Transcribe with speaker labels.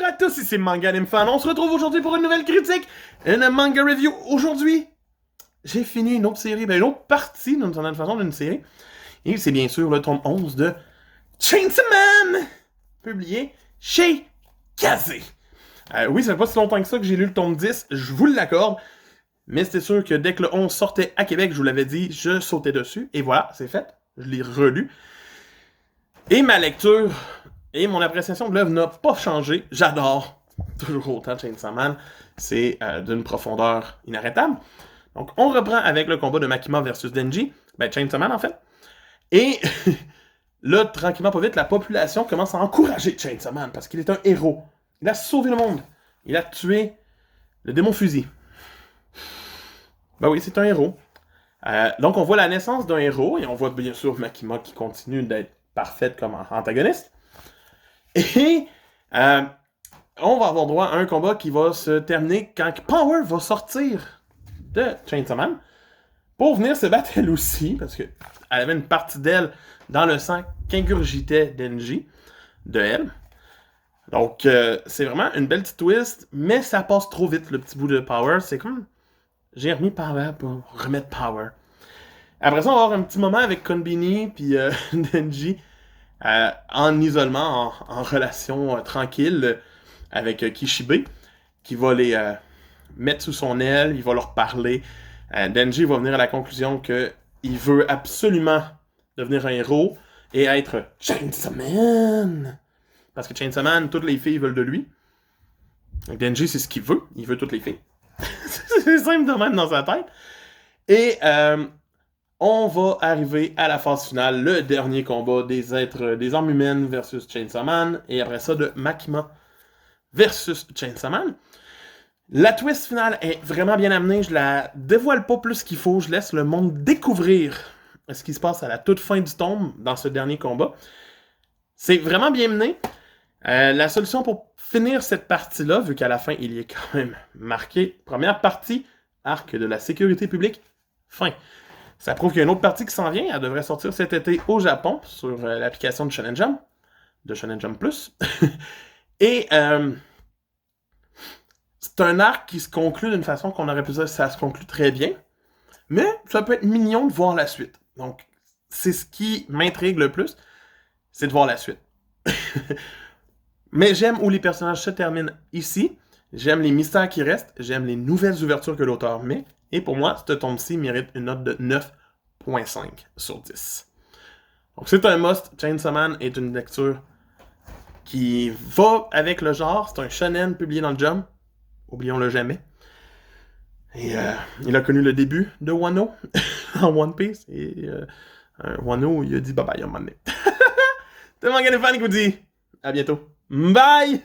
Speaker 1: à tous, ici Manga Anime Fan. On se retrouve aujourd'hui pour une nouvelle critique, une manga review. Aujourd'hui, j'ai fini une autre série, une autre partie d'une certaine façon d'une série. Et c'est bien sûr le tome 11 de Chainsaw Man, publié chez Kazé. Oui, ça fait pas si longtemps que ça que j'ai lu le tome 10, je vous l'accorde. Mais c'était sûr que dès que le 11 sortait à Québec, je vous l'avais dit, je sautais dessus. Et voilà, c'est fait. Je l'ai relu. Et ma lecture et mon appréciation de l'œuvre n'a pas changé. J'adore toujours autant Chainsaw Man. C'est d'une profondeur inarrêtable. Donc, on reprend avec le combat de Makima versus Denji. Ben, Chainsaw Man, en fait. Et là, tranquillement, pas vite, la population commence à encourager Chainsaw Man parce qu'il est un héros. Il a sauvé le monde. Il a tué le démon fusil. Ben oui, c'est un héros. Donc, on voit la naissance d'un héros et on voit bien sûr Makima qui continue d'être parfaite comme antagoniste. Et on va avoir droit à un combat qui va se terminer quand Power va sortir de Chainsaw Man pour venir se battre elle aussi, parce qu'elle avait une partie d'elle dans le sang qu'ingurgitait Denji de elle. Donc, c'est vraiment une belle petite twist, mais ça passe trop vite, le petit bout de Power. C'est comme... J'ai remis Power pour remettre Power. Après ça, on va avoir un petit moment avec Konbini puis Denji en isolement, en relation tranquille avec Kishibe, qui va les mettre sous son aile, il va leur parler. Denji va venir à la conclusion qu'il veut absolument devenir un héros et être Chainsaw Man. Parce que Chainsaw Man, toutes les filles veulent de lui. Donc Denji, c'est ce qu'il veut. Il veut toutes les filles. C'est simple de même dans sa tête. Et on va arriver à la phase finale, le dernier combat des âmes humaines versus Chainsaw Man, et après ça de Makima versus Chainsaw Man. La twist finale est vraiment bien amenée, je la dévoile pas plus qu'il faut, je laisse le monde découvrir ce qui se passe à la toute fin du tome dans ce dernier combat. C'est vraiment bien mené. La solution pour finir cette partie-là, vu qu'à la fin il y est quand même marqué, première partie, arc de la sécurité publique, fin. Ça prouve qu'il y a une autre partie qui s'en vient. Elle devrait sortir cet été au Japon sur l'application de Shonen Jump, de Shonen Jump Plus. Et c'est un arc qui se conclut d'une façon qu'on aurait pu dire que ça se conclut très bien. Mais ça peut être mignon de voir la suite. Donc, c'est ce qui m'intrigue le plus, c'est de voir la suite. Mais j'aime où les personnages se terminent ici. J'aime les mystères qui restent. J'aime les nouvelles ouvertures que l'auteur met. Et pour moi, ce tome-ci mérite une note de 9.5 sur 10. Donc c'est un must. Chainsaw Man est une lecture qui va avec le genre. C'est un shonen publié dans le Jump. Oublions-le jamais. Et il a connu le début de Wano en One Piece. Et Wano, il a dit bye bye à un moment donné. C'est Manga Anime Fan qui vous dit à bientôt. Bye!